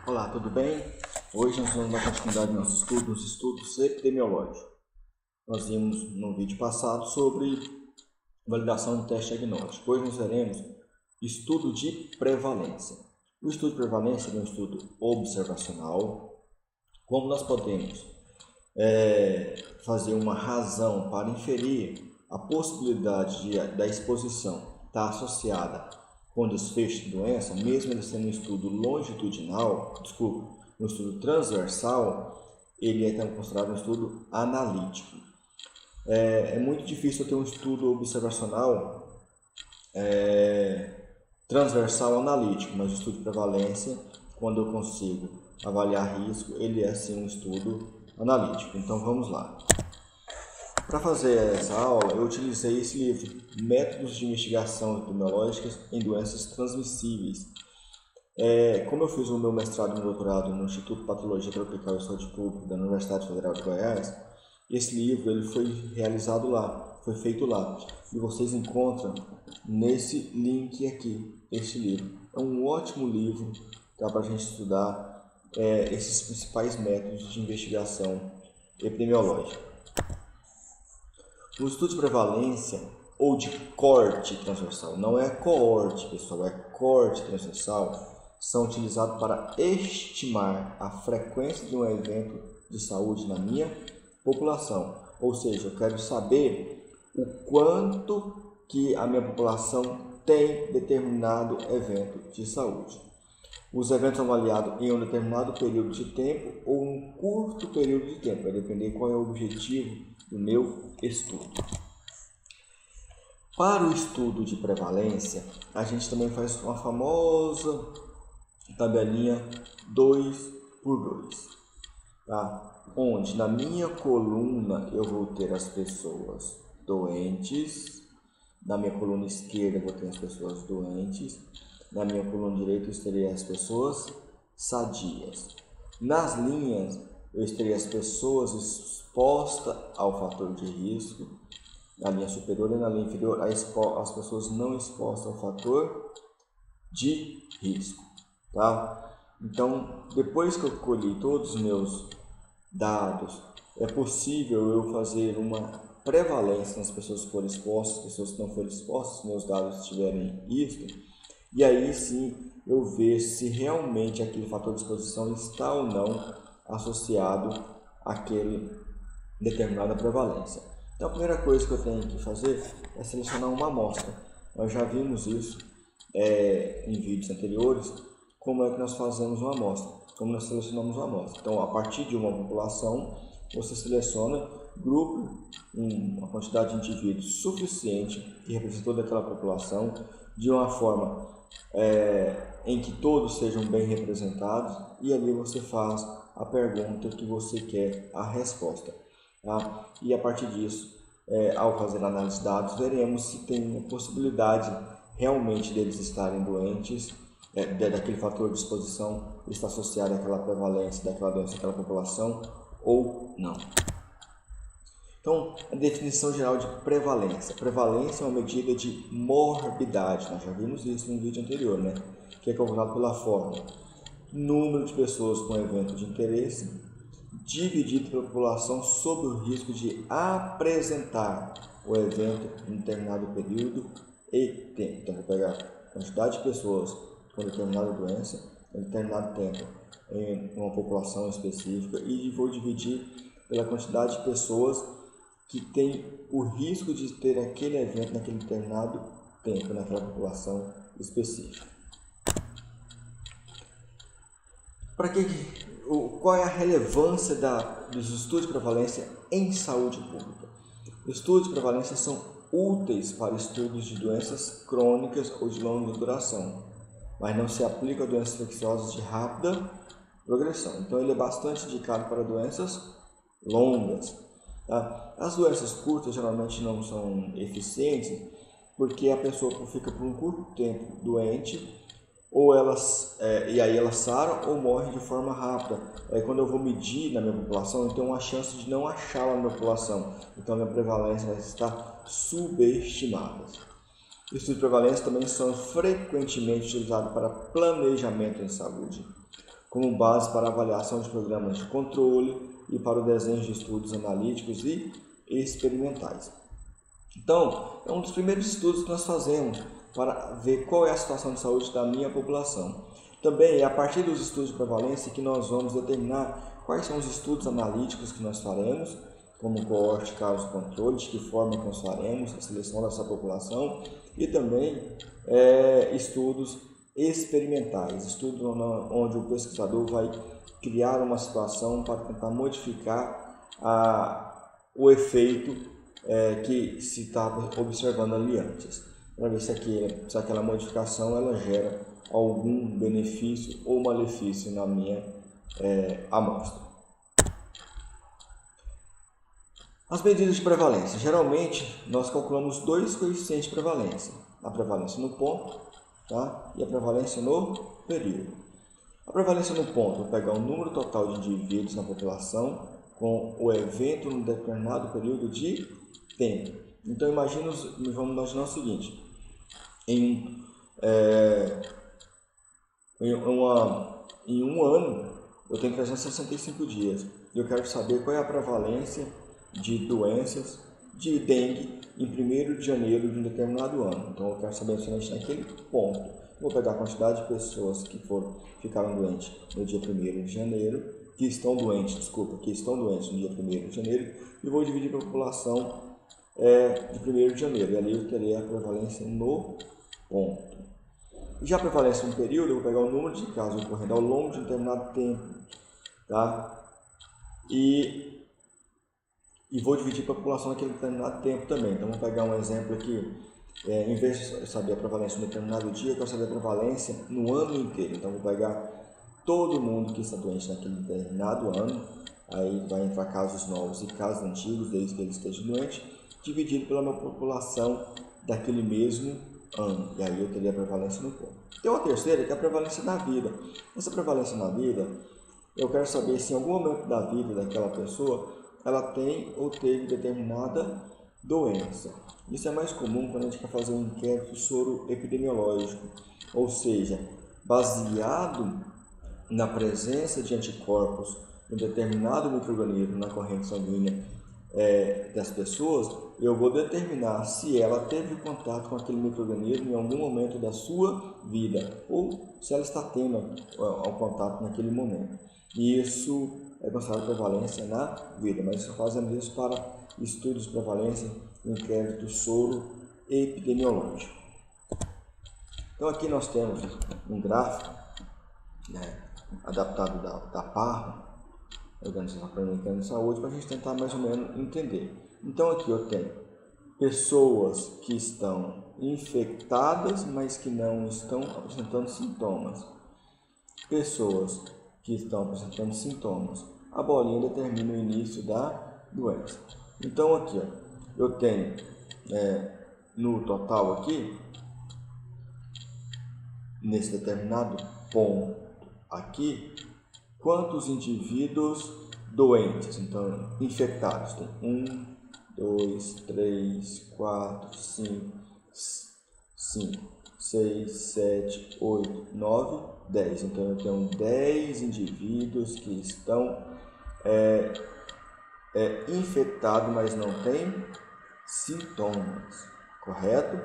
Olá, tudo bem? Hoje nós vamos dar continuidade aos nossos estudos, nos estudos epidemiológicos. Nós vimos no vídeo passado sobre validação de teste diagnóstico. Hoje nós veremos estudo de prevalência. O estudo de prevalência é um estudo observacional. Como nós podemos fazer uma razão para inferir a possibilidade da exposição estar associada com desfecho de doença, mesmo ele sendo um estudo longitudinal, um estudo transversal, ele é então considerado um estudo analítico. É muito difícil ter um estudo observacional transversal analítico, mas o estudo de prevalência, quando eu consigo avaliar risco, ele é sim um estudo analítico. Então vamos lá. Para fazer essa aula, eu utilizei esse livro, Métodos de Investigação Epidemiológicas em Doenças Transmissíveis. Como eu fiz o meu mestrado e meu doutorado no Instituto de Patologia Tropical e Saúde Pública da Universidade Federal de Goiás, esse livro ele foi realizado lá, foi feito lá. E vocês encontram nesse link aqui, este livro. É um ótimo livro para a gente estudar esses principais métodos de investigação epidemiológica. O estudo de prevalência ou de corte transversal, não é coorte, pessoal, é corte transversal, são utilizados para estimar a frequência de um evento de saúde na minha população. Ou seja, eu quero saber o quanto que a minha população tem determinado evento de saúde. Os eventos são avaliados em um determinado período de tempo ou um curto período de tempo, vai depender qual é o objetivo do meu estudo. Para o estudo de prevalência, a gente também faz uma famosa tabelinha 2x2, tá? Onde na minha coluna eu vou ter as pessoas doentes, na minha coluna esquerda eu vou ter as pessoas doentes, na minha coluna direita eu terei as pessoas sadias. Nas linhas eu terei as pessoas expostas ao fator de risco, na linha superior e na linha inferior as pessoas não expostas ao fator de risco, tá? Então, depois que eu colhi todos os meus dados, é possível eu fazer uma prevalência nas pessoas que forem expostas, pessoas que não forem expostas, se meus dados estiverem risco, e aí sim eu ver se realmente aquele fator de exposição está ou não associado àquele determinada prevalência. Então a primeira coisa que eu tenho que fazer é selecionar uma amostra. Nós já vimos isso em vídeos anteriores, como é que nós fazemos uma amostra, como nós selecionamos uma amostra. Então a partir de uma população, você seleciona, grupo uma quantidade de indivíduos suficiente que representa toda aquela população, de uma forma em que todos sejam bem representados, e ali você faz a pergunta que você quer a resposta. Tá? E a partir disso, ao fazer a análise de dados, veremos se tem possibilidade realmente deles estarem doentes, daquele fator de exposição está associado àquela prevalência daquela doença naquela população ou não. Então, a definição geral de prevalência. Prevalência é uma medida de morbidade, nós já vimos isso no vídeo anterior, né? Que é calculado pela fórmula número de pessoas com evento de interesse dividido pela população sob o risco de apresentar o evento em determinado período e tempo. Então, vou pegar a quantidade de pessoas com determinada doença em determinado tempo em uma população específica e vou dividir pela quantidade de pessoas que tem o risco de ter aquele evento naquele determinado tempo, naquela população específica. Qual é a relevância dos estudos de prevalência em saúde pública? Os estudos de prevalência são úteis para estudos de doenças crônicas ou de longa duração, mas não se aplica a doenças infecciosas de rápida progressão. Então, ele é bastante indicado para doenças longas. Tá? As doenças curtas geralmente não são eficientes porque a pessoa fica por um curto tempo doente, e aí elas saram ou morrem de forma rápida. Aí quando eu vou medir na minha população, eu tenho uma chance de não achá-la na minha população. Então a minha prevalência vai estar subestimada. Estudos de prevalência também são frequentemente utilizados para planejamento em saúde. como base para a avaliação de programas de controle e para o desenho de estudos analíticos e experimentais. Então, é um dos primeiros estudos que nós fazemos para ver qual é a situação de saúde da minha população. Também é a partir dos estudos de prevalência que nós vamos determinar quais são os estudos analíticos que nós faremos, como coorte, caso, controle, de que forma que nós faremos a seleção dessa população, e também estudos experimentais, estudos onde o pesquisador vai criar uma situação para tentar modificar o efeito que se estava observando ali antes, para ver se aquela modificação ela gera algum benefício ou malefício na minha amostra. As medidas de prevalência. Geralmente, nós calculamos dois coeficientes de prevalência. A prevalência no ponto, tá? E a prevalência no período. A prevalência no ponto, eu vou pegar o número total de indivíduos na população com o evento num determinado período de tempo. Então, vamos imaginar o seguinte. Em um ano, eu tenho 365 dias. E eu quero saber qual é a prevalência de doenças de dengue em 1º de janeiro de um determinado ano. Então, eu quero saber somente naquele ponto. Vou pegar a quantidade de pessoas que ficaram doentes no dia 1º de janeiro, que estão doentes no dia 1º de janeiro, e vou dividir pela população de 1º de janeiro. E ali eu terei a prevalência no ponto. E já a prevalência no período, eu vou pegar o número de casos ocorrendo ao longo de um determinado tempo, tá? E vou dividir para a população naquele determinado tempo também. Então, vou pegar um exemplo aqui. Em vez de saber a prevalência no determinado dia, eu quero saber a prevalência no ano inteiro. Então, vou pegar todo mundo que está doente naquele determinado ano. Aí vai entrar casos novos e casos antigos, desde que ele esteja doente, dividido pela minha população daquele mesmo ano. E aí eu teria a prevalência no ponto. Tem uma terceira, que é a prevalência na vida. Essa prevalência na vida, eu quero saber se em algum momento da vida daquela pessoa ela tem ou teve determinada doença. Isso é mais comum quando a gente quer fazer um inquérito soroepidemiológico, ou seja, baseado na presença de anticorpos em determinado micro-organismo na corrente sanguínea das pessoas, eu vou determinar se ela teve contato com aquele micro-organismo em algum momento da sua vida, ou se ela está tendo o contato naquele momento. E isso é considerado prevalência na vida, mas só fazemos isso para estudos de prevalência no inquérito soroepidemiológico. Então aqui nós temos um gráfico adaptado da PAHO, Organização Pan-Americana de Saúde, para a gente tentar mais ou menos entender. Então aqui eu tenho pessoas que estão infectadas, mas que não estão apresentando sintomas. Pessoas que estão apresentando sintomas. A bolinha determina o início da doença. Então aqui, eu tenho no total aqui, nesse determinado ponto aqui, quantos indivíduos doentes, então infectados. Tem 1, 2, 3, 4, 5, 6, 7, 8, 9, 10. Então eu tenho 10 indivíduos que estão infectados, mas não têm sintomas, correto?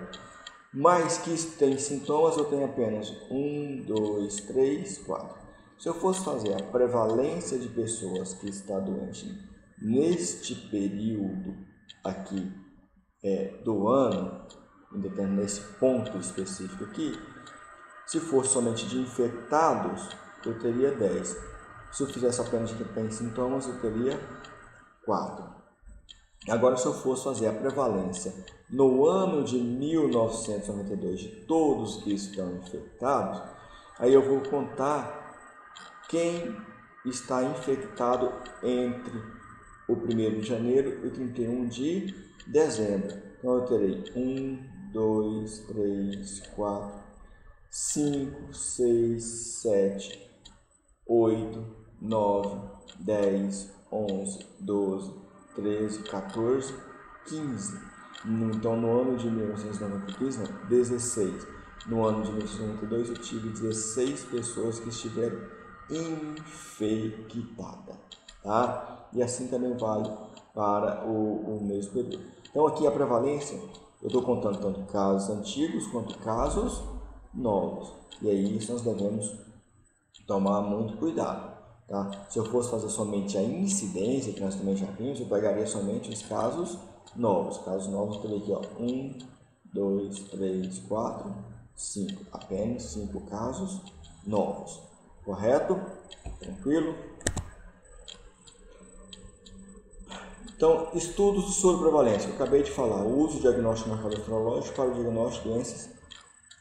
Mas que tem sintomas, eu tenho apenas 1, 2, 3, 4. Se eu fosse fazer a prevalência de pessoas que está doente neste período aqui do ano, nesse ponto específico aqui, se fosse somente de infectados, eu teria 10. Se eu fizesse apenas de quem tem sintomas, eu teria 4. Agora, se eu fosse fazer a prevalência no ano de 1992 de todos que estão infectados, aí eu vou contar quem está infectado entre o 1º de janeiro e o 31 de dezembro. Então, eu terei 1, 2, 3, 4, 5, 6, 7, 8, 9, 10, 11, 12, 13, 14, 15. Então, no ano de 1995, 16. No ano de 1992, eu tive 16 pessoas que estiveram infectada, tá? E assim também vale para o mesmo período. Então aqui a prevalência, eu estou contando tanto casos antigos quanto casos novos. E aí isso nós devemos tomar muito cuidado, tá? Se eu fosse fazer somente a incidência, que nós também já vimos, eu pegaria somente os casos novos. Casos novos eu teria aqui, ó, 1, 2, 3, 4, 5. Apenas 5 casos novos. Correto? Tranquilo? Então, estudos de soroprevalência. Eu acabei de falar, o uso de diagnóstico marcador serológico para o diagnóstico de doenças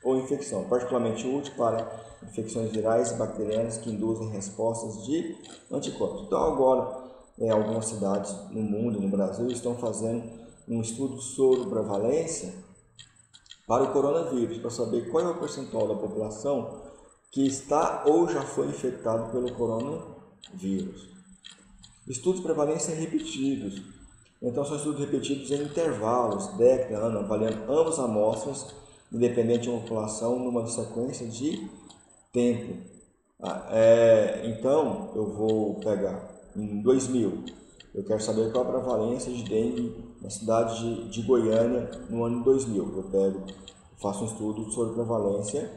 ou infecção, particularmente útil para infecções virais e bacterianas que induzem respostas de anticorpos. Então, agora, algumas cidades no mundo, no Brasil, estão fazendo um estudo de soroprevalência para o coronavírus, para saber qual é o percentual da população que está ou já foi infectado pelo coronavírus. Estudos de prevalência repetidos. Então, são estudos repetidos em intervalos, década, ano, avaliando ambas amostras, independente de uma população, numa sequência de tempo. Então, eu vou pegar em 2000, eu quero saber qual a prevalência de dengue na cidade de Goiânia no ano 2000. Faço um estudo sobre prevalência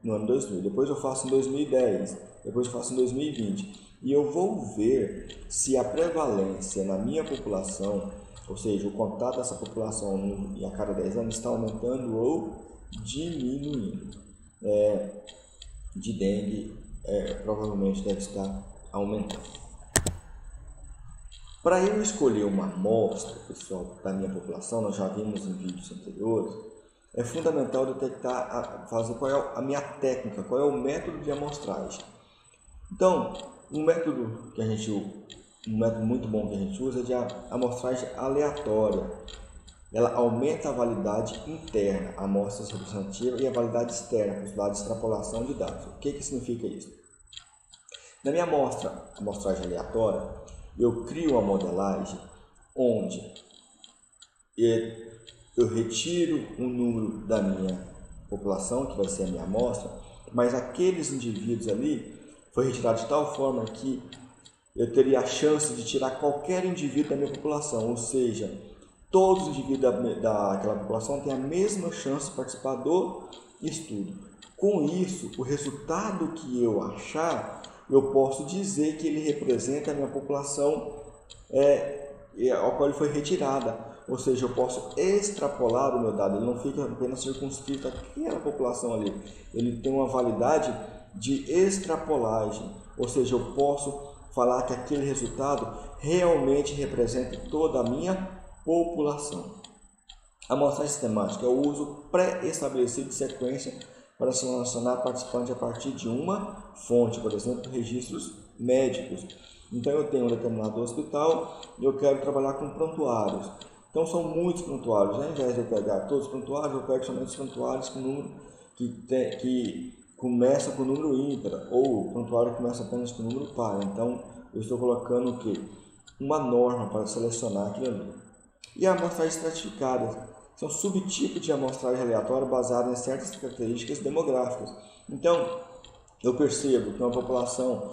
no ano 2000. Depois eu faço em 2010, depois eu faço em 2020. E eu vou ver se a prevalência na minha população, ou seja, o contato dessa população a cada 10 anos está aumentando ou diminuindo. De dengue provavelmente deve estar aumentando. Para eu escolher uma amostra, pessoal, da minha população, nós já vimos em vídeos anteriores, é fundamental detectar, fazer qual é a minha técnica, qual é o método de amostragem. Então, um método muito bom que a gente usa é de amostragem aleatória. Ela aumenta a validade interna, amostras representativas, e a validade externa, a possibilidade de extrapolação de dados. O que significa isso? Na minha amostragem aleatória, eu crio uma modelagem onde eu retiro um número da minha população, que vai ser a minha amostra, mas aqueles indivíduos ali foi retirado de tal forma que eu teria a chance de tirar qualquer indivíduo da minha população, ou seja, todos os indivíduos daquela população têm a mesma chance de participar do estudo. Com isso, o resultado que eu achar, eu posso dizer que ele representa a minha população ao qual ele foi retirada. Ou seja, eu posso extrapolar o meu dado, ele não fica apenas circunscrito àquela população ali. Ele tem uma validade de extrapolagem, ou seja, eu posso falar que aquele resultado realmente representa toda a minha população. A amostragem sistemática é o uso pré-estabelecido de sequência para selecionar participantes a partir de uma fonte, por exemplo, registros médicos. Então, eu tenho um determinado hospital e eu quero trabalhar com prontuários. Então, são muitos prontuários. Ao invés de eu pegar todos os prontuários, eu pego somente os prontuários com número que começa com o número ímpar, ou o prontuário começa apenas com o número par. Então, eu estou colocando o quê? Uma norma para selecionar aquilo ali. E a amostragem estratificada são subtipos de amostragem aleatória baseada em certas características demográficas. Então, eu percebo que uma população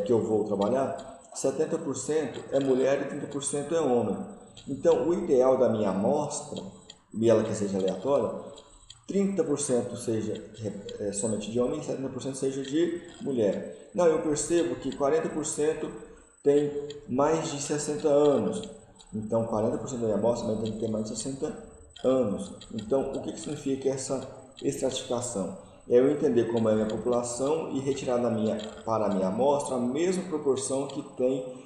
que eu vou trabalhar, 70% é mulher e 30% é homem. Então, o ideal da minha amostra, e ela que seja aleatória, 30% seja somente de homem e 70% seja de mulher. Não, eu percebo que 40% tem mais de 60 anos. Então, 40% da minha amostra tem que ter mais de 60 anos. Então, o que significa essa estratificação? É eu entender como é a minha população e retirar para a minha amostra a mesma proporção que tem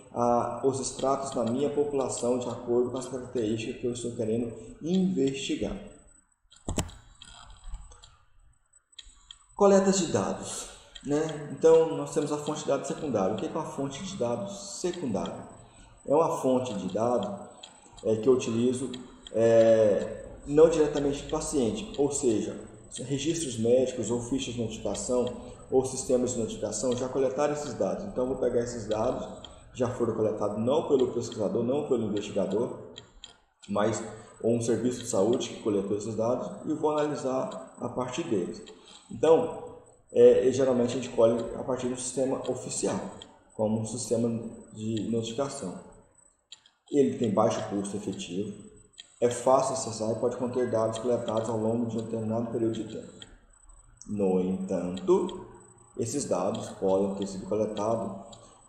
os estratos da minha população de acordo com as características que eu estou querendo investigar. Coletas de dados, né? Então, nós temos a fonte de dados secundária. O que é uma fonte de dados secundária? É uma fonte de dados que eu utilizo não diretamente do paciente, ou seja, registros médicos ou fichas de notificação ou sistemas de notificação já coletaram esses dados. Então, eu vou pegar esses dados, já foram coletados não pelo pesquisador, não pelo investigador, mas um serviço de saúde que coletou esses dados e vou analisar a partir deles. Então, e geralmente a gente colhe a partir do sistema oficial, como um sistema de notificação. Ele tem baixo custo efetivo, é fácil acessar e pode conter dados coletados ao longo de um determinado período de tempo. No entanto, esses dados podem ter sido coletados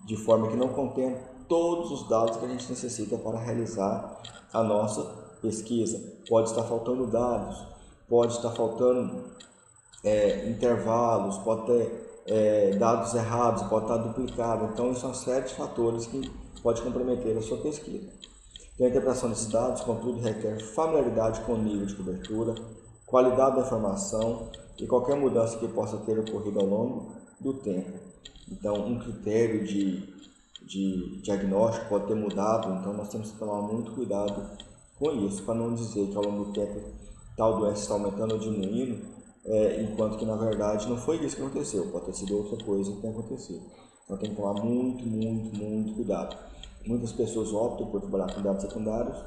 de forma que não contenha todos os dados que a gente necessita para realizar a nossa pesquisa. Pode estar faltando dados, pode estar faltando intervalos, pode ter dados errados, pode estar duplicado. Então, isso são uma série de fatores que pode comprometer a sua pesquisa. Então, a interpretação desses dados, contudo, requer familiaridade com o nível de cobertura, qualidade da informação e qualquer mudança que possa ter ocorrido ao longo do tempo. Então, um critério de diagnóstico pode ter mudado, então nós temos que tomar muito cuidado com isso, para não dizer que ao longo do tempo tal doença está aumentando ou diminuindo, enquanto que na verdade não foi isso que aconteceu, pode ter sido outra coisa que tem acontecido. Então tem que tomar muito cuidado. Muitas pessoas optam por trabalhar com dados secundários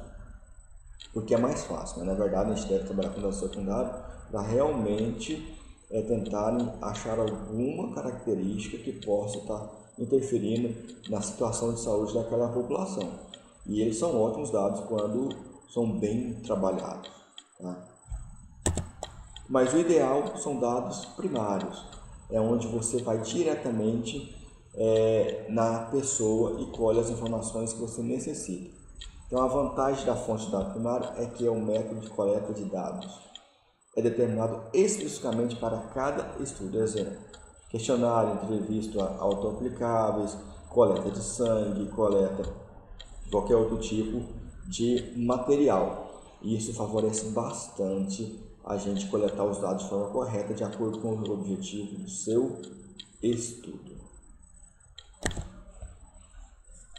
porque é mais fácil, mas na verdade a gente deve trabalhar com dados secundários para realmente tentarem achar alguma característica que possa estar interferindo na situação de saúde daquela população. E eles são ótimos dados quando são bem trabalhados. Tá? Mas o ideal são dados primários, é onde você vai diretamente na pessoa e colhe as informações que você necessita. Então, a vantagem da fonte de dados primário é que o método de coleta de dados é determinado especificamente para cada estudo. Exemplo, questionário, entrevista autoaplicáveis, coleta de sangue, coleta de qualquer outro tipo de material. E isso favorece bastante a gente coletar os dados de forma correta, de acordo com o objetivo do seu estudo.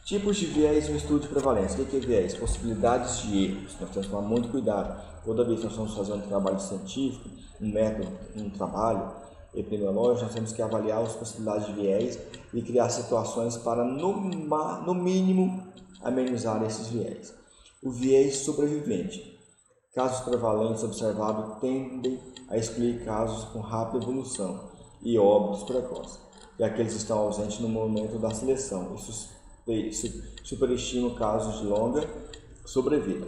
Tipos de viés no estudo de prevalência. O que é viés? Possibilidades de erros. Nós temos que tomar muito cuidado. Toda vez que nós estamos fazendo um trabalho científico, um método, um trabalho epidemiológico, nós temos que avaliar as possibilidades de viés e criar situações para, no mínimo, amenizar esses viés. O viés sobrevivente. Casos prevalentes observados tendem a excluir casos com rápida evolução e óbitos precoces, já que eles estão ausentes no momento da seleção. Isso superestima casos de longa sobrevida.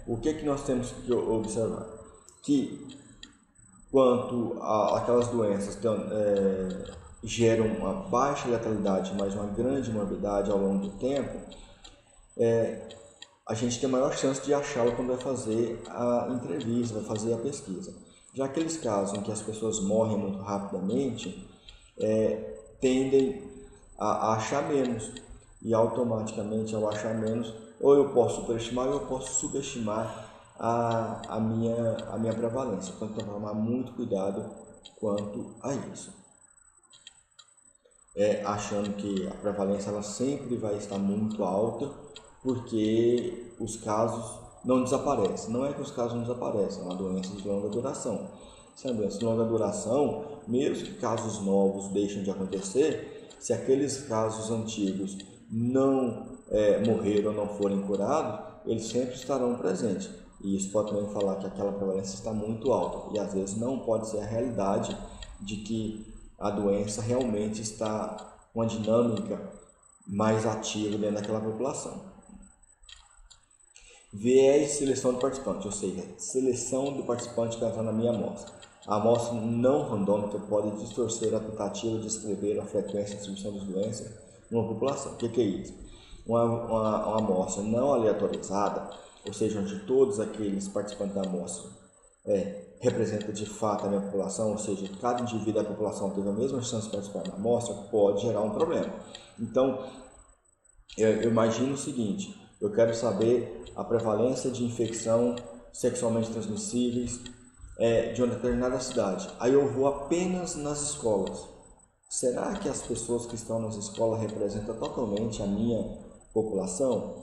O que nós temos que observar? Que quanto aquelas doenças geram uma baixa letalidade, mas uma grande morbidade ao longo do tempo, a gente tem maior chance de achá-lo quando vai fazer a entrevista, vai fazer a pesquisa. Já aqueles casos em que as pessoas morrem muito rapidamente, tendem a achar menos, e automaticamente ao achar menos, ou eu posso superestimar ou eu posso subestimar a minha prevalência. Então tem que tomar muito cuidado quanto a isso. Achando que a prevalência ela sempre vai estar muito alta, porque os casos não desaparecem. Não é que os casos não desaparecem, é uma doença de longa duração. Se é uma doença de longa duração, mesmo que casos novos deixem de acontecer, se aqueles casos antigos não morreram ou não forem curados, eles sempre estarão presentes. E isso pode também falar que aquela prevalência está muito alta. E às vezes não pode ser a realidade de que a doença realmente está com uma dinâmica mais ativa dentro daquela população. Viés de seleção do participante, ou seja, seleção do participante que está na minha amostra. A amostra não randômica pode distorcer a tentativa de descrever a frequência de distribuição das doenças numa população. O que é isso? Uma amostra não aleatorizada, ou seja, onde todos aqueles participantes da amostra representam de fato a minha população, ou seja, cada indivíduo da população teve a mesma chance de participar da amostra, pode gerar um problema. Então, eu imagino o seguinte: eu quero saber a prevalência de infecção sexualmente transmissíveis de uma determinada cidade. Aí eu vou apenas nas escolas. Será que as pessoas que estão nas escolas representam totalmente a minha população?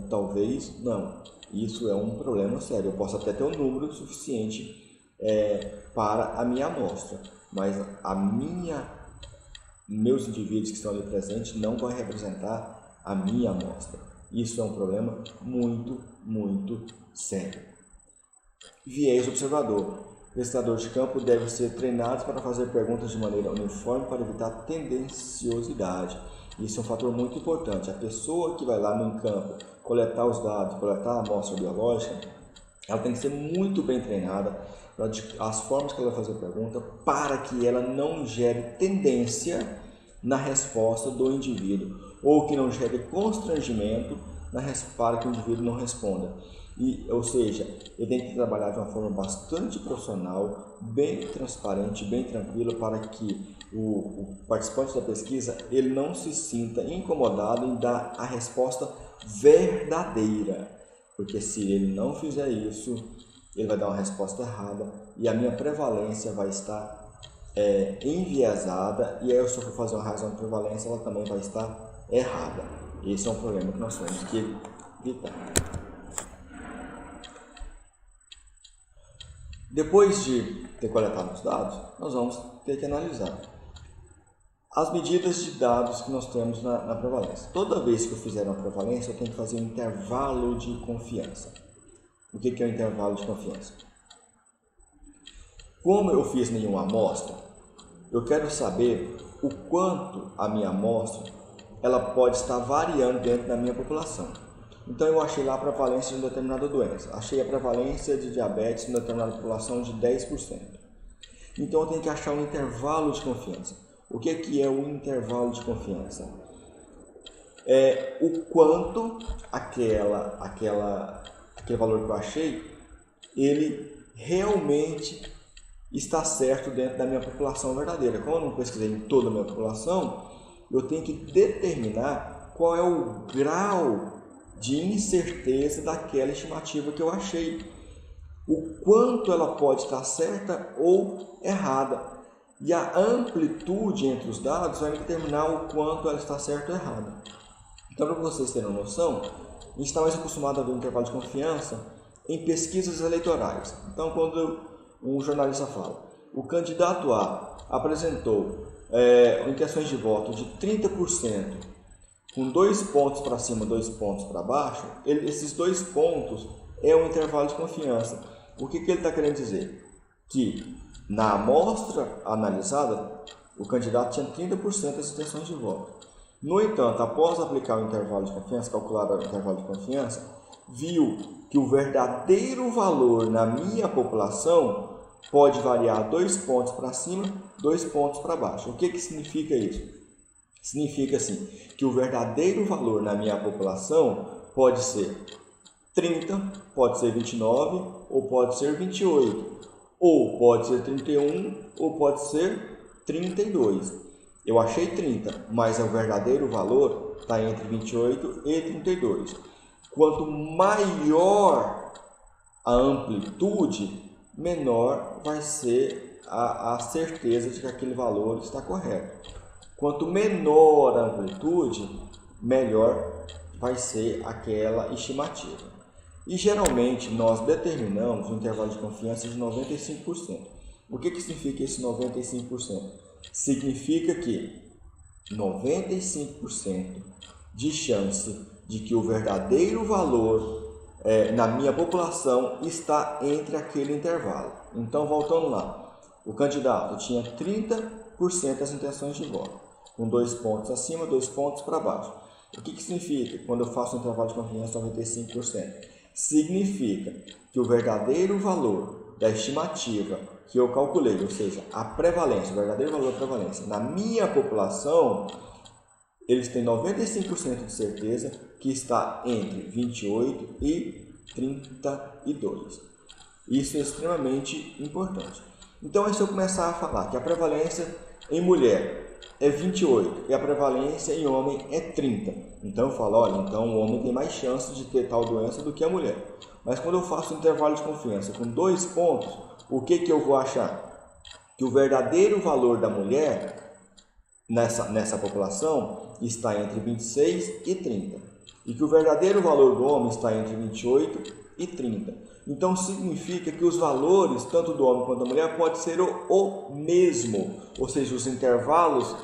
Talvez não. Isso é um problema sério. Eu posso até ter um número suficiente para a minha amostra, mas meus indivíduos que estão ali presentes não vão representar a minha amostra. Isso é um problema muito sério. Viés observador. pesquisadores de campo devem ser treinados para fazer perguntas de maneira uniforme para evitar tendenciosidade. Isso é um fator muito importante. A pessoa que vai lá no campo coletar os dados, coletar a amostra biológica, ela tem que ser muito bem treinada para as formas que ela vai fazer a pergunta, para que ela não gere tendência na resposta do indivíduo, ou que não gere constrangimento para que o indivíduo não responda. Ou seja, ele tem que trabalhar de uma forma bastante profissional, bem transparente, bem tranquila, para que o participante da pesquisa ele não se sinta incomodado em dar a resposta verdadeira, porque se ele não fizer isso, ele vai dar uma resposta errada e a minha prevalência vai estar enviesada, e aí se eu for fazer uma razão de prevalência, ela também vai estar errada. Esse é um problema que nós temos que evitar. Depois de ter coletado os dados, nós vamos ter que analisar as medidas de dados que nós temos na prevalência. Toda vez que eu fizer uma prevalência, eu tenho que fazer um intervalo de confiança. O que é o intervalo de confiança? Como eu fiz nenhuma amostra, eu quero saber o quanto a minha amostra ela pode estar variando dentro da minha população. Então eu achei lá a prevalência de uma determinada doença. Achei a prevalência de diabetes em uma determinada população de 10%. Então eu tenho que achar um intervalo de confiança. O que é o intervalo de confiança? É o quanto aquele valor que eu achei, ele realmente está certo dentro da minha população verdadeira. Como eu não pesquisei em toda a minha população, eu tenho que determinar qual é o grau de incerteza daquela estimativa que eu achei. O quanto ela pode estar certa ou errada. E a amplitude entre os dados vai determinar o quanto ela está certa ou errada. Então, para vocês terem uma noção, a gente está mais acostumado a ver um intervalo de confiança em pesquisas eleitorais. Então, quando um jornalista fala, o candidato A apresentou em questões de voto de 30%, com 2 pontos para cima, 2 pontos para baixo, esses 2 pontos é um intervalo de confiança. O que ele está querendo dizer? Que na amostra analisada, o candidato tinha 30% das intenções de voto. No entanto, após aplicar o intervalo de confiança, calcular o intervalo de confiança, viu que o verdadeiro valor na minha população pode variar 2 pontos para cima, 2 pontos para baixo. O que significa isso? Significa assim, que o verdadeiro valor na minha população pode ser 30, pode ser 29 ou pode ser 28. Ou pode ser 31 ou pode ser 32. Eu achei 30, mas o verdadeiro valor está entre 28 e 32. Quanto maior a amplitude, menor vai ser a certeza de que aquele valor está correto. Quanto menor a amplitude, melhor vai ser aquela estimativa. E geralmente nós determinamos um intervalo de confiança de 95%. O que significa esse 95%? Significa que 95% de chance de que o verdadeiro valor na minha população está entre aquele intervalo. Então, voltando lá, o candidato tinha 30% das intenções de voto, com 2 pontos acima, 2 pontos para baixo. O que significa quando eu faço um intervalo de confiança de 95%? Significa que o verdadeiro valor da estimativa que eu calculei, ou seja, a prevalência, o verdadeiro valor da prevalência na minha população, eles têm 95% de certeza que está entre 28 e 32. Isso é extremamente importante. Então, se eu começar a falar que a prevalência em mulher é 28 e a prevalência em homem é 30, então eu falo, olha, então o homem tem mais chance de ter tal doença do que a mulher. Mas quando eu faço um intervalo de confiança com 2 pontos, o que eu vou achar? Que o verdadeiro valor da mulher nessa população está entre 26 e 30. E que o verdadeiro valor do homem está entre 28 e 30. Então significa que os valores, tanto do homem quanto da mulher, pode ser o mesmo. Ou seja, os intervalos,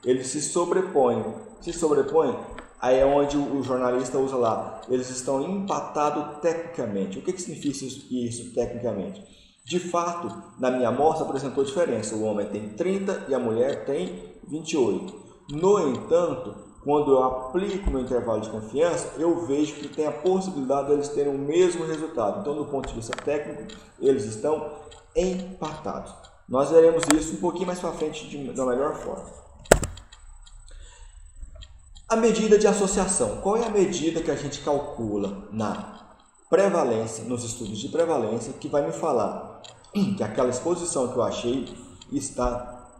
eles se sobrepõem. Se sobrepõem, aí é onde o jornalista usa lá. Eles estão empatados tecnicamente. O que significa isso tecnicamente? De fato, na minha amostra apresentou diferença. O homem tem 30 e a mulher tem 28. No entanto, quando eu aplico meu intervalo de confiança, eu vejo que tem a possibilidade de eles terem o mesmo resultado. Então, do ponto de vista técnico, eles estão empatados. Nós veremos isso um pouquinho mais para frente da melhor forma. A medida de associação. Qual é a medida que a gente calcula na prevalência, nos estudos de prevalência, que vai me falar que aquela exposição que eu achei está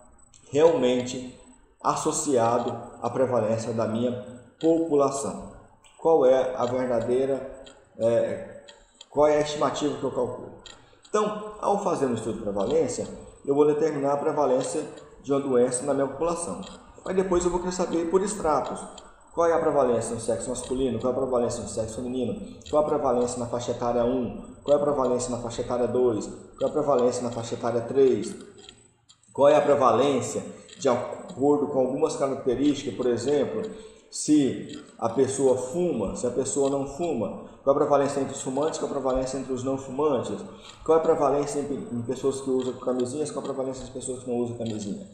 realmente associado à prevalência da minha população? Qual é a verdadeira, qual é a estimativa que eu calculo? Então, ao fazer um estudo de prevalência, eu vou determinar a prevalência de uma doença na minha população. Mas depois eu vou querer saber por estratos. Qual é a prevalência no sexo masculino? Qual é a prevalência no sexo feminino? Qual é a prevalência na faixa etária 1? Qual é a prevalência na faixa etária 2? Qual é a prevalência na faixa etária 3? Qual é a prevalência de acordo com algumas características, por exemplo, se a pessoa fuma, se a pessoa não fuma? Qual é a prevalência entre os fumantes? Qual é a prevalência entre os não fumantes? Qual é a prevalência em pessoas que usam camisinhas? Qual é a prevalência das pessoas que não usam camisinha?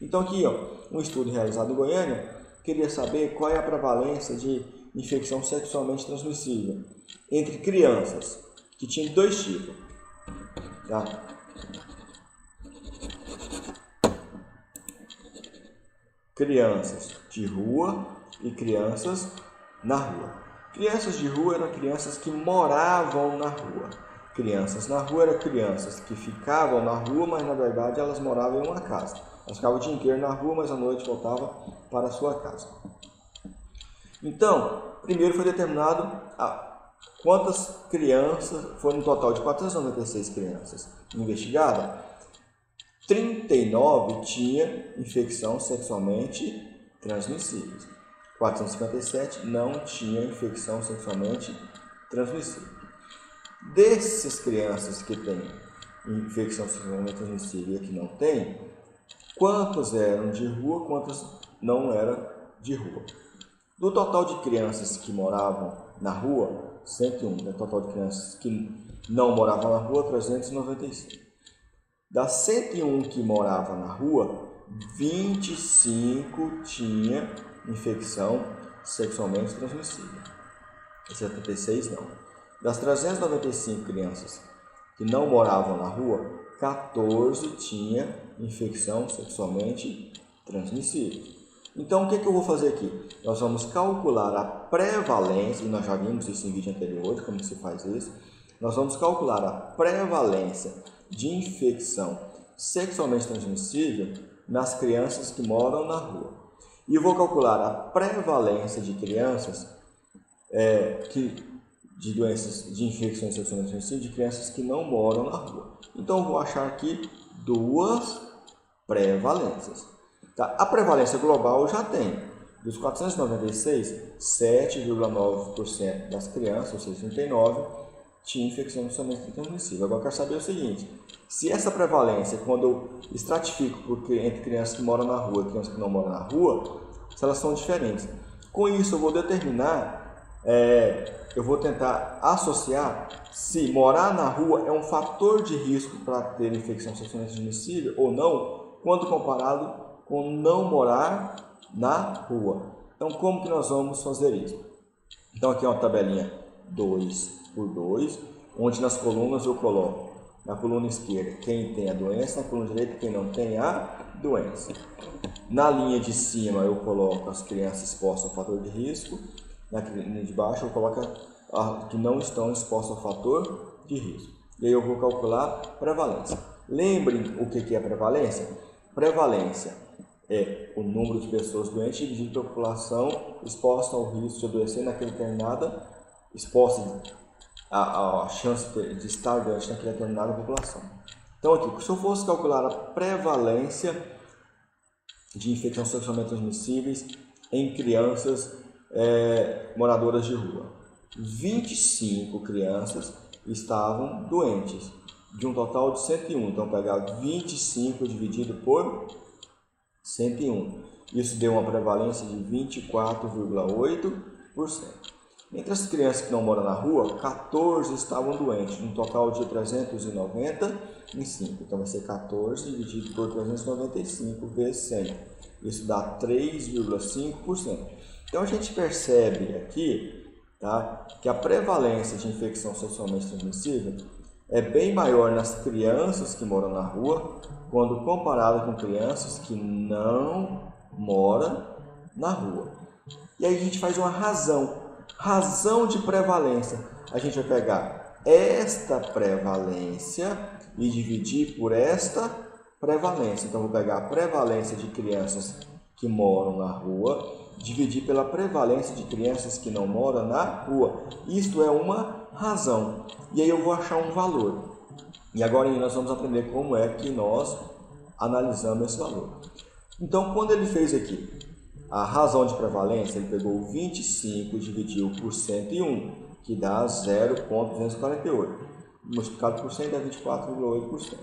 Então aqui, um estudo realizado em Goiânia, queria saber qual é a prevalência de infecção sexualmente transmissível entre crianças, que tinha dois tipos. Tá? Crianças de rua e crianças na rua. Crianças de rua eram crianças que moravam na rua. Crianças na rua eram crianças que ficavam na rua, mas na verdade elas moravam em uma casa. Elas ficavam o dia inteiro na rua, mas à noite voltavam para a sua casa. Então, primeiro foi determinado quantas crianças, foram um total de 496 crianças investigadas. 39 tinha infecção sexualmente transmissível. 457 não tinha infecção sexualmente transmissível. Dessas crianças que têm infecção sexualmente transmissível e que não têm, quantos eram de rua, quantos não eram de rua? Do total de crianças que moravam na rua, 101. Do total de crianças que não moravam na rua, 395. Das 101 que moravam na rua, 25 tinha infecção sexualmente transmissível. 76 não. Das 395 crianças que não moravam na rua, 14 tinha infecção sexualmente transmissível. Então, o que eu vou fazer aqui? Nós vamos calcular a prevalência, e nós já vimos isso em vídeo anterior, como se faz isso. Nós vamos calcular a prevalência de infecção sexualmente transmissível nas crianças que moram na rua. E vou calcular a prevalência de crianças de doenças de infecções sexualmente transmissíveis de crianças que não moram na rua. Então, eu vou achar aqui duas prevalências. Tá? A prevalência global eu já tenho. Dos 496, 7,9% das crianças, ou seja, 39, tinha infecção sexualmente transmissível. Agora eu quero saber o seguinte: se essa prevalência, quando eu estratifico entre crianças que moram na rua e crianças que não moram na rua, se elas são diferentes. Com isso eu vou determinar, eu vou tentar associar se morar na rua é um fator de risco para ter infecção sexualmente transmissível ou não, quando comparado com não morar na rua. Então, como que nós vamos fazer isso? Então, aqui é uma tabelinha 2x2, onde nas colunas eu coloco, na coluna esquerda, quem tem a doença, na coluna direita, quem não tem a doença. Na linha de cima, eu coloco as crianças expostas ao fator de risco, na linha de baixo, eu coloco as que não estão expostas ao fator de risco. E aí eu vou calcular prevalência. Lembrem o que é prevalência? Prevalência é o número de pessoas doentes dividido pela população exposta ao risco de adoecer naquela determinada, exposta a chance de estar doente naquela determinada população. Então aqui, se eu fosse calcular a prevalência de infecções sexualmente transmissíveis em crianças moradoras de rua, 25 crianças estavam doentes, de um total de 101. Então, pegar 25 dividido por 101. Isso deu uma prevalência de 24,8%. Entre as crianças que não moram na rua, 14 estavam doentes, um total de 395. Então vai ser 14 dividido por 395 vezes 100. Isso dá 3,5%. Então a gente percebe aqui, tá, que a prevalência de infecção sexualmente transmissível é bem maior nas crianças que moram na rua, quando comparado com crianças que não moram na rua. E aí a gente faz uma razão de prevalência. A gente vai pegar esta prevalência e dividir por esta prevalência. Então, vou pegar a prevalência de crianças que moram na rua, dividir pela prevalência de crianças que não moram na rua. Isto é uma razão. E aí eu vou achar um valor. E agora nós vamos aprender como é que nós analisamos esse valor. Então, quando ele fez aqui a razão de prevalência, ele pegou 25 e dividiu por 101, que dá 0,248. Multiplicado por 100 dá 24,8%.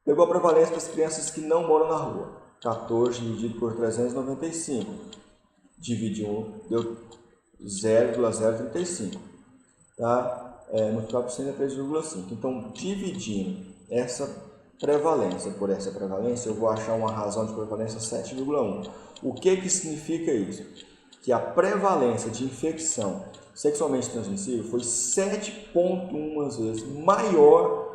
Pegou a prevalência das crianças que não moram na rua. 14 dividido por 395. Dividiu, deu 0,035. Tá? Multiplicado por 100 dá 3,5. Então, dividindo essa prevalência por essa prevalência, eu vou achar uma razão de prevalência 7,1. O que significa isso? Que a prevalência de infecção sexualmente transmissível foi 7,1 vezes maior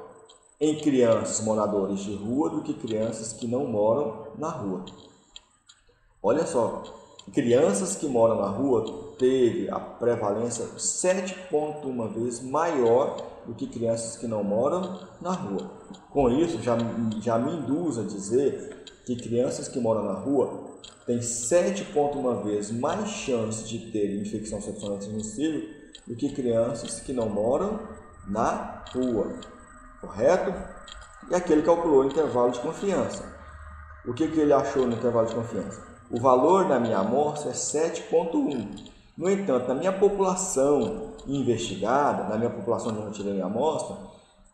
em crianças moradores de rua do que crianças que não moram na rua. Olha só, crianças que moram na rua teve a prevalência 7,1 vezes maior do que crianças que não moram na rua. Com isso, já me induz a dizer que crianças que moram na rua têm 7,1 vezes mais chance de ter infecção sexualmente transmissível do que crianças que não moram na rua. Correto? E aqui ele calculou o intervalo de confiança. O que ele achou no intervalo de confiança? O valor na minha amostra é 7,1. No entanto, na minha população investigada, na minha população onde eu tirei a amostra,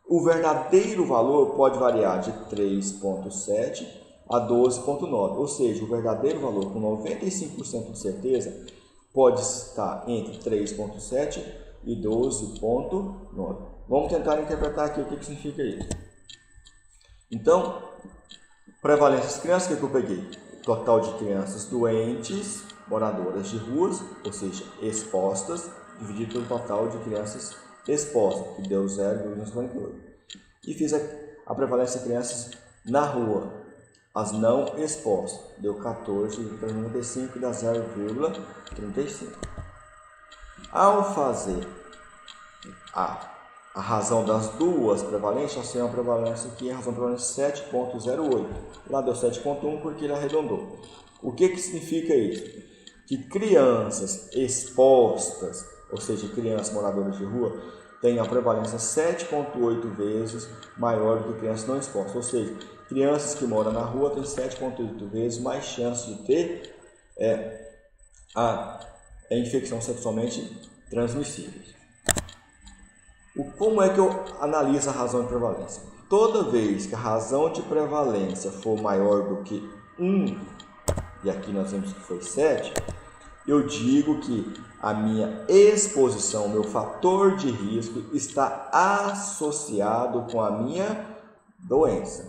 o verdadeiro valor pode variar de 3,7 a 12,9. Ou seja, o verdadeiro valor com 95% de certeza pode estar entre 3,7 e 12,9. Vamos tentar interpretar aqui o que significa isso. Então, prevalência das crianças, o que eu peguei? Total de crianças doentes, moradoras de ruas, ou seja, expostas, dividido pelo total de crianças expostas, que deu 0,58. E fiz a prevalência de crianças na rua, as não expostas, deu 14,95 e dá 0,35. Ao fazer a razão das duas prevalências, nós temos uma prevalência aqui, a razão da prevalência 7,08. Lá deu 7,1 porque ele arredondou. O que significa isso? Que crianças expostas, ou seja, crianças moradoras de rua, têm a prevalência 7,8 vezes maior do que crianças não expostas. Ou seja, crianças que moram na rua têm 7,8 vezes mais chance de ter a infecção sexualmente transmissível. Como é que eu analiso a razão de prevalência? Toda vez que a razão de prevalência for maior do que 1, e aqui nós vemos que foi 7, eu digo que a minha exposição, meu fator de risco, está associado com a minha doença.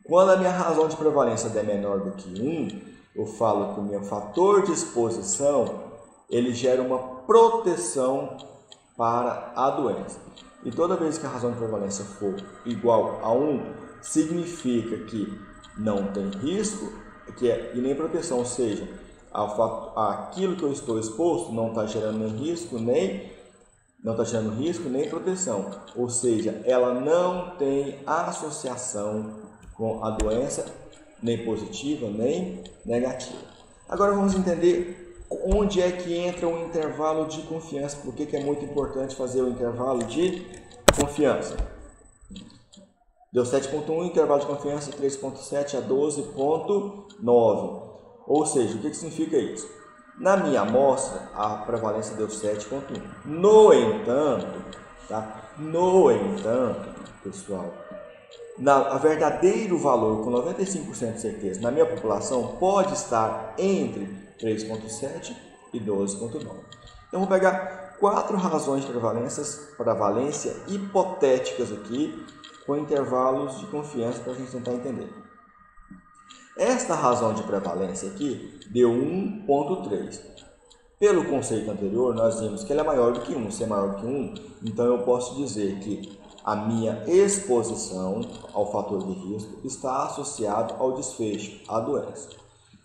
Quando a minha razão de prevalência é menor do que 1, eu falo que o meu fator de exposição ele gera uma proteção para a doença. E toda vez que a razão de prevalência for igual a 1, significa que não tem risco e nem proteção, ou seja, aquilo que eu estou exposto não está gerando nem risco, nem proteção. Ou seja, ela não tem associação com a doença, nem positiva, nem negativa. Agora vamos entender onde é que entra o intervalo de confiança. Por que é muito importante fazer o intervalo de confiança? Deu 7,1, intervalo de confiança 3,7 a 12,9. Ou seja, o que significa isso? Na minha amostra, a prevalência deu 7,1. No entanto, pessoal, a verdadeiro valor com 95% de certeza na minha população pode estar entre 3,7 e 12,9. Então, vou pegar 4 razões de prevalência hipotéticas aqui, com intervalos de confiança para a gente tentar entender. Esta razão de prevalência aqui deu 1,3. Pelo conceito anterior, nós vimos que ele é maior do que 1. Se é maior do que 1, então eu posso dizer que a minha exposição ao fator de risco está associado ao desfecho, à doença.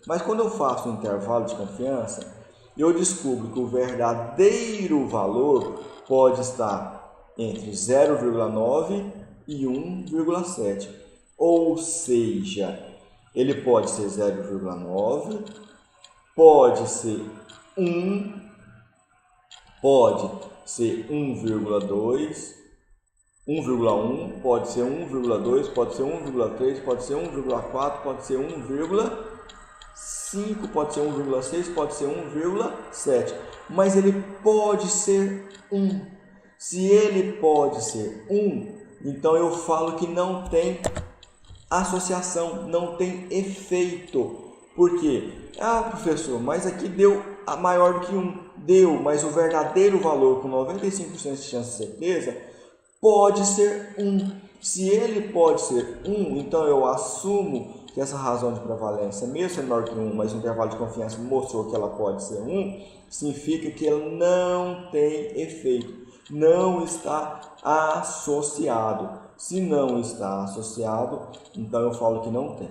Mas quando eu faço um intervalo de confiança, eu descubro que o verdadeiro valor pode estar entre 0,9 e 1,7. Ou seja, ele pode ser 0,9, pode ser 1, pode ser 1,2, 1,1, pode ser 1,2, pode ser 1,3, pode ser 1,4, pode ser 1,5, pode ser 1,6, pode ser 1,7. Mas ele pode ser 1. Se ele pode ser 1, então eu falo que não tem associação, não tem efeito. Por quê? Professor, mas aqui deu a maior do que 1. Deu, mas o verdadeiro valor com 95% de chance de certeza pode ser 1. Se ele pode ser 1, então eu assumo que essa razão de prevalência, mesmo sendo menor que 1, mas o intervalo de confiança mostrou que ela pode ser 1, significa que ela não tem efeito, não está associado. Se não está associado, então eu falo que não tem.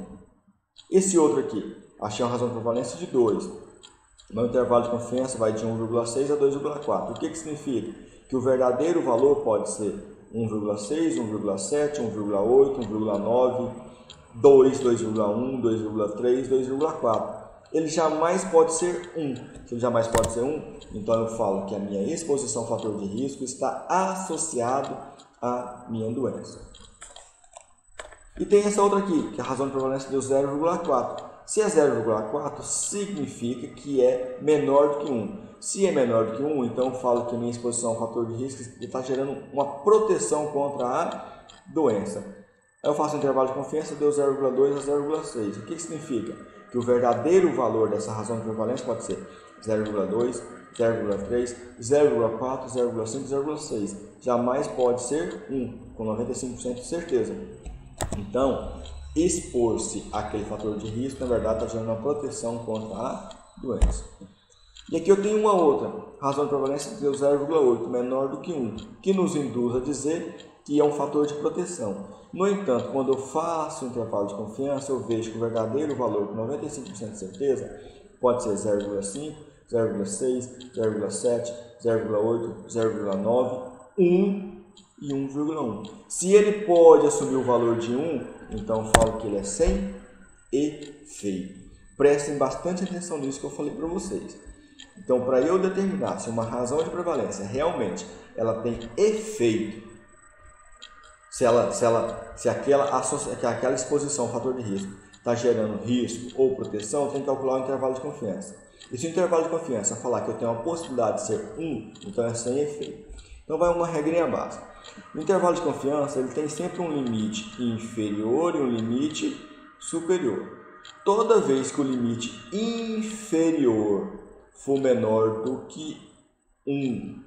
Esse outro aqui, achei uma razão de prevalência de 2. Meu intervalo de confiança vai de 1,6 a 2,4. O que significa? Que o verdadeiro valor pode ser 1,6, 1,7, 1,8, 1,9, 2, 2,1, 2,3, 2,4. Ele jamais pode ser 1. Se ele jamais pode ser 1, então eu falo que a minha exposição ao fator de risco está associado à minha doença. E tem essa outra aqui, que a razão de prevalência deu 0,4. Se é 0,4, significa que é menor do que 1. Se é menor do que 1, então eu falo que a minha exposição ao fator de risco está gerando uma proteção contra a doença. Aí eu faço um intervalo de confiança, deu 0,2 a 0,6. O que significa? Que o verdadeiro valor dessa razão de prevalência pode ser 0,2, 0,3, 0,4, 0,5, 0,6. Jamais pode ser 1, com 95% de certeza. Então, expor-se àquele fator de risco, na verdade, está gerando uma proteção contra a doença. E aqui eu tenho uma outra razão de prevalência que deu 0,8, menor do que 1, que nos induz a dizer que é um fator de proteção. No entanto, quando eu faço um intervalo de confiança, eu vejo que o verdadeiro valor com 95% de certeza pode ser 0,5, 0,6, 0,7, 0,8, 0,9, 1 e 1,1. Se ele pode assumir o valor de 1, então eu falo que ele é sem efeito. Prestem bastante atenção nisso que eu falei para vocês. Então, para eu determinar se uma razão de prevalência realmente ela tem efeito, se aquela exposição ao fator de risco está gerando risco ou proteção, eu tenho que calcular o intervalo de confiança. E se o intervalo de confiança falar que eu tenho uma possibilidade de ser 1, então é sem efeito. Então vai uma regrinha básica. O intervalo de confiança ele tem sempre um limite inferior e um limite superior. Toda vez que o limite inferior for menor do que 1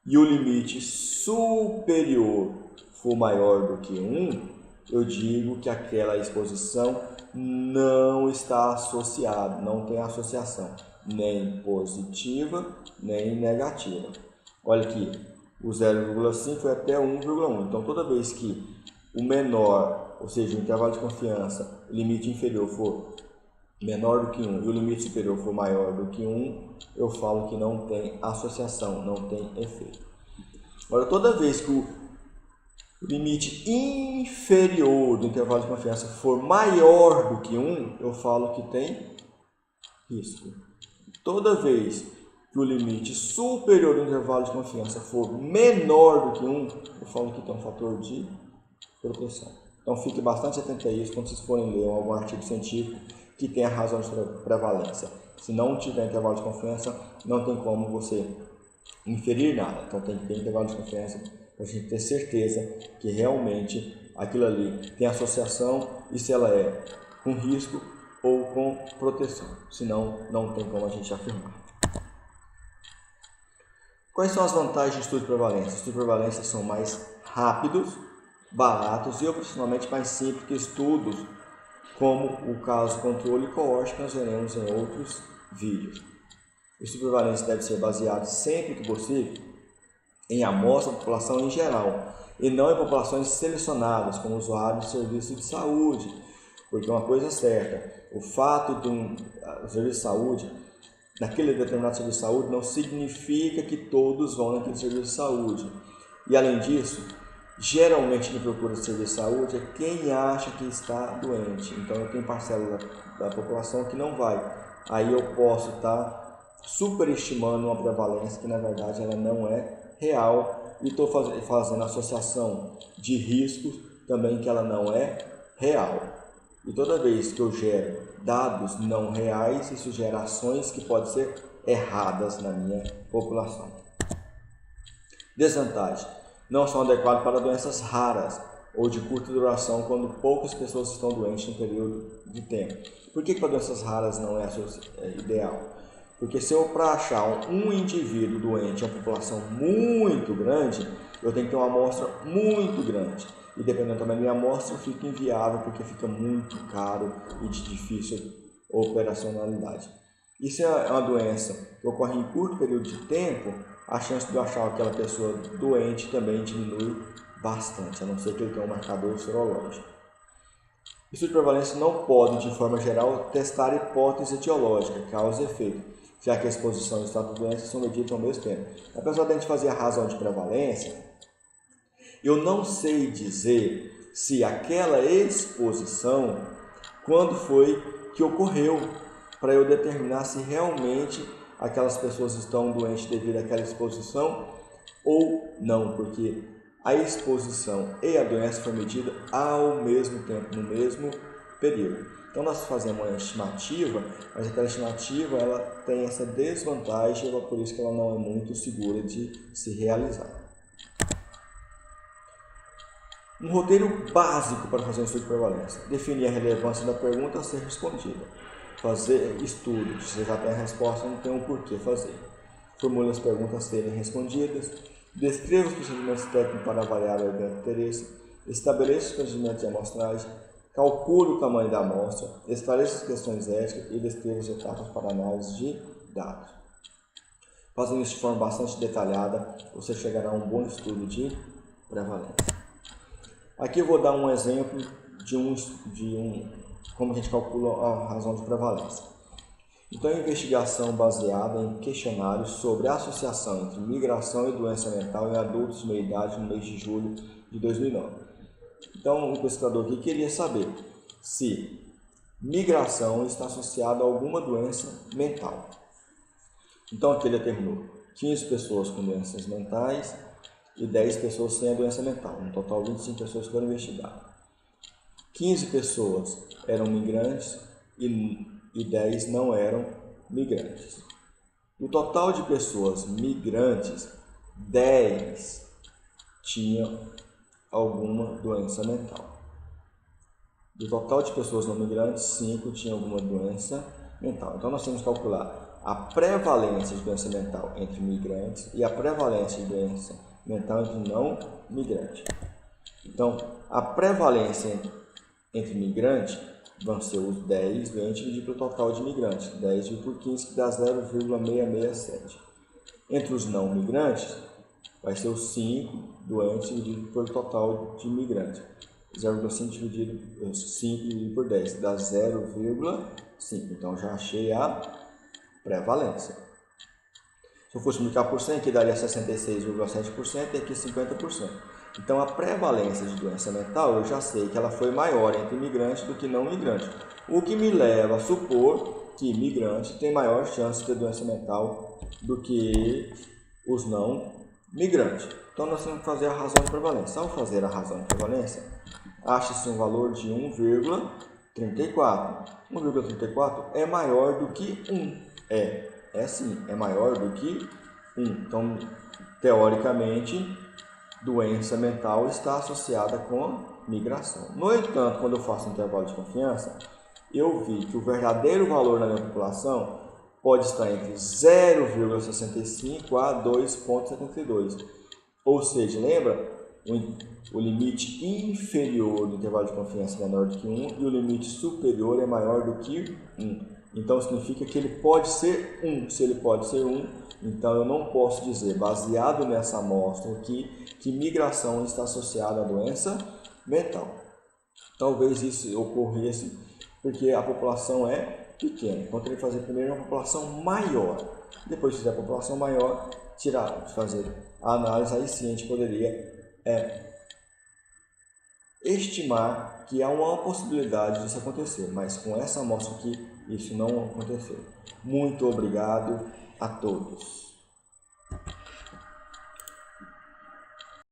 e o limite superior for maior do que 1, eu digo que aquela exposição não está associada, não tem associação, nem positiva, nem negativa. Olha aqui, o 0,5 foi até 1,1. Então, toda vez que o menor, ou seja, o intervalo de confiança, o limite inferior for menor do que 1 e o limite superior for maior do que 1, eu falo que não tem associação, não tem efeito. Agora, toda vez que o limite inferior do intervalo de confiança for maior do que 1, eu falo que tem risco. Toda vez que o limite superior do intervalo de confiança for menor do que 1, eu falo que tem um fator de proteção. Então, fique bastante atento a isso quando vocês forem ler algum artigo científico que tem a razão de prevalência. Se não tiver intervalo de confiança, não tem como você inferir nada. Então, tem que ter intervalo de confiança para a gente ter certeza que realmente aquilo ali tem associação e se ela é com risco ou com proteção. Senão, não tem como a gente afirmar. Quais são as vantagens de estudo de prevalência? Estudos de prevalência são mais rápidos, baratos e operacionalmente mais simples que estudos como o caso controle e coorte que nós veremos em outros vídeos. O estudo de prevalência deve ser baseado sempre que possível em amostra da população em geral e não em populações selecionadas como usuários de serviços de saúde, porque uma coisa é certa, o fato de um serviço de saúde, naquele determinado serviço de saúde, não significa que todos vão naquele serviço de saúde. E além disso, geralmente quem procura serviço de saúde é quem acha que está doente. Então eu tenho parcela da população que não vai. Aí eu posso estar superestimando uma prevalência que na verdade ela não é real e estou fazendo associação de riscos também que ela não é real. E toda vez que eu gero dados não reais, isso gera ações que podem ser erradas na minha população. Desvantagem: não são adequados para doenças raras ou de curta duração quando poucas pessoas estão doentes no período de tempo. Por que para doenças raras não é ideal? Porque se eu para achar um indivíduo doente em uma população muito grande, eu tenho que ter uma amostra muito grande. E dependendo também da minha amostra, fica inviável porque fica muito caro e de difícil operacionalidade. E se é uma doença que ocorre em curto período de tempo, a chance de eu achar aquela pessoa doente também diminui bastante, a não ser que ele tenha um marcador serológico. Estudo de prevalência não pode, de forma geral, testar hipótese etiológica, causa e efeito, já que a exposição e o estado de doença são medidos ao mesmo tempo. Apesar de a gente fazer a razão de prevalência, eu não sei dizer se aquela exposição, quando foi que ocorreu, para eu determinar se realmente aquelas pessoas estão doentes devido àquela exposição ou não, porque a exposição e a doença foi medida ao mesmo tempo, no mesmo período. Então nós fazemos uma estimativa, mas aquela estimativa ela tem essa desvantagem, por isso que ela não é muito segura de se realizar. Um roteiro básico para fazer um estudo de prevalência: definir a relevância da pergunta a ser respondida. Fazer estudo, se você já tem a resposta, não tem um porquê fazer. Formule as perguntas a serem respondidas. Descreva os procedimentos técnicos para avaliar o evento de interesse. Estabeleça os procedimentos de amostragem. Calcule o tamanho da amostra. Esclareça as questões éticas e descreva as etapas para análise de dados. Fazendo isso de forma bastante detalhada, você chegará a um bom estudo de prevalência. Aqui eu vou dar um exemplo de como a gente calcula a razão de prevalência. Então, a investigação baseada em questionários sobre a associação entre migração e doença mental em adultos de meia idade no mês de julho de 2009. Então, o pesquisador aqui queria saber se migração está associada a alguma doença mental. Então, aqui ele determinou 15 pessoas com doenças mentais e 10 pessoas sem a doença mental. No total, 25 pessoas foram investigadas. 15 pessoas eram migrantes e 10 não eram migrantes. No total de pessoas migrantes, 10 tinham alguma doença mental. Do total de pessoas não migrantes, 5 tinham alguma doença mental. Então, nós temos que calcular a prevalência de doença mental entre migrantes e a prevalência de doença mental entre não migrantes. Então, a prevalência entre migrantes vão ser os 10 doentes dividido pelo total de migrantes. 10 dividido por 15, que dá 0,667. Entre os não migrantes, vai ser os 5 doentes dividido pelo total de migrantes. 0,5 dividido por 10, dá 0,5. Então, já achei a prevalência. Se eu fosse multiplicar por 100, aqui daria 66,7% e aqui 50%. Então, a prevalência de doença mental, eu já sei que ela foi maior entre migrantes do que não migrantes. O que me leva a supor que migrante tem maior chance de ter doença mental do que os não migrantes. Então, nós temos que fazer a razão de prevalência. Ao fazer a razão de prevalência, acha-se um valor de 1,34. 1,34 é maior do que 1. É sim, é maior do que 1. Então, teoricamente, doença mental está associada com migração. No entanto, quando eu faço um intervalo de confiança, eu vi que o verdadeiro valor na minha população pode estar entre 0,65 a 2,72. Ou seja, lembra? O limite inferior do intervalo de confiança é menor do que 1 e o limite superior é maior do que 1. Então, significa que ele pode ser 1. Se ele pode ser 1, então eu não posso dizer, baseado nessa amostra aqui, que migração está associada à doença mental. Talvez isso ocorresse porque a população é pequena. Então, tem que fazer primeiro uma população maior. Depois, se fizer a população maior, fazer a análise, aí sim a gente poderia estimar que há uma possibilidade disso acontecer, mas com essa amostra aqui, isso não aconteceu. Muito obrigado a todos.